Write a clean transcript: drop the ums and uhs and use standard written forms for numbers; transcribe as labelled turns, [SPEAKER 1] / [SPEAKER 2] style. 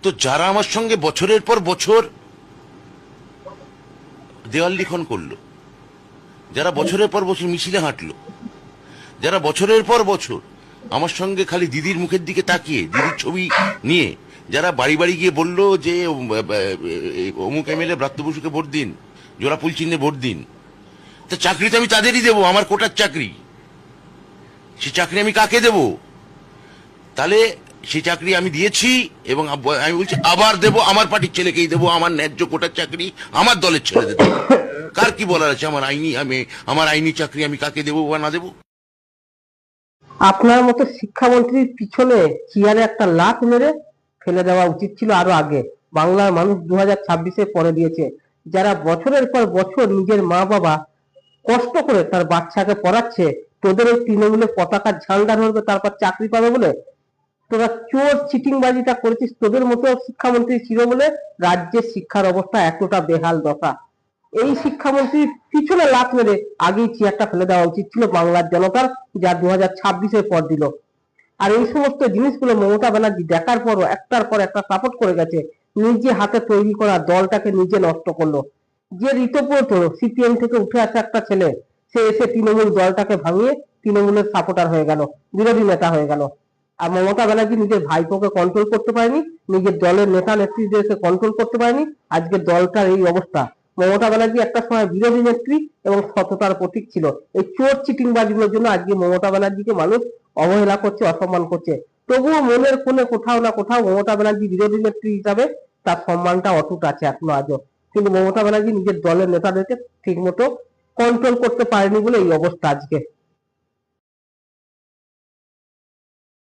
[SPEAKER 1] তো যারা আমার সঙ্গে বছরের পর বছর দেওয়াল লিখন করলো, যারা বছরের পর বছর মিছিলে হাঁটলো, যারা বছরের পর বছর আমার সঙ্গে খালি দিদির মুখের দিকে তাকিয়ে দিদির ছবি নিয়ে যারা বাড়ি বাড়ি গিয়ে বললো যে অমুক এমএলএ ব্রাত্য বসুকে ভোট দিন, জোড়াফুল চিহ্নে ভোট দিন, তা চাকরি তো আমি তাদেরই দেবো, আমার কোটার চাকরি। সে চাকরি আমি কাকে দেব? তাহলে সেই চাকরি আমি দিয়েছি এবং আমি বলছি আবার দেব, আমার পার্টির ছেলেকেই দেবো, আমার ন্যায্য কোটার চাকরি আমার দলের ছেলেদের দেবো। কার কি বলার আছে? আমার আইনি চাকরি আমি কাকে দেবো বা না দেবো?
[SPEAKER 2] আপনার মতো শিক্ষামন্ত্রীর পিছনে চেয়ারে একটা লাথ মেরে ফেলে দেওয়া উচিত ছিল আরো আগে। বাংলার মানুষ 2026-এ পরে দিয়েছে। যারা বছরের পর বছর নিজের মা বাবা কষ্ট করে তার বাচ্চাকে পড়াচ্ছে, তোদের ওই তৃণমূলের পতাকার ঝান্ডা ধরবে তারপর চাকরি পাবে বলে তোরা চোর চিটিংবাজিটা করেছিস। তোদের মতো শিক্ষামন্ত্রী ছিল বলে রাজ্যের শিক্ষার অবস্থা এতটা বেহাল দশা। এই শিক্ষামন্ত্রীর পিছনে লাথ মেরে আগেই চেয়ারটা ফেলে দেওয়া উচিত ছিল বাংলার জনতার, যা 2026-এর পর দিল। আর এই সমস্ত জিনিসগুলো মমতা ব্যানার্জি দেখার পরও একটার পর একটা সাপোর্ট করে গেছে। নিজে হাতে তৈরি করা দলটাকে নিজে নষ্ট করলো। যে ঋতব্রত সিপিএম থেকে উঠে আসা একটা ছেলে, সে এসে তৃণমূল দলটাকে ভাঙিয়ে তৃণমূলের সাপোর্টার হয়ে গেল, বিরোধী নেতা হয়ে গেল। আর মমতা ব্যানার্জি নিজের ভাইপোকে কন্ট্রোল করতে পারেনি, নিজের দলের নেতা নেত্রীদেরকে কন্ট্রোল করতে পারেনি, আজকে দলটার এই অবস্থা। মমতা ব্যানার্জি একটা সময় বিরোধী নেত্রী এবং সততার প্রতীক ছিল। এই চোর চিটিংবাজিগুলোর জন্য আজকে মমতা ব্যানার্জিকে মানুষ অবহেলা করছে, অসম্মান করছে। তবুও মনের কোণে কোথাও না কোথাও মমতা ব্যানার্জি বিরোধী নেত্রী হিসাবে তার সম্মানটা অটুট আছে এখনো আজও। কিন্তু মমতা ব্যানার্জি নিজের দলের নেতাদেরকে ঠিক মতো কন্ট্রোল করতে পারেনি বলে এই অবস্থা আজকে।